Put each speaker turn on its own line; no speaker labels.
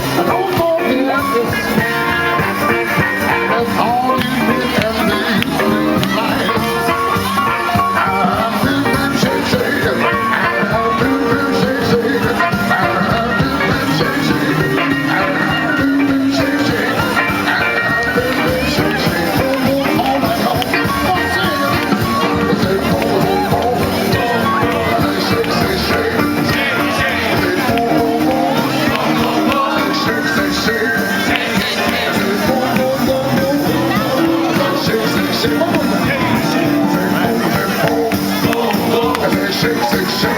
Don't forget this. That's all you did every day in life. I've been shake, shake. I've been shake, shake. I've been shake, shake. I've been shake, shake. I've been shake, shake. All night long. One second. Say, shake, shake, shake. Shake, shake, shake.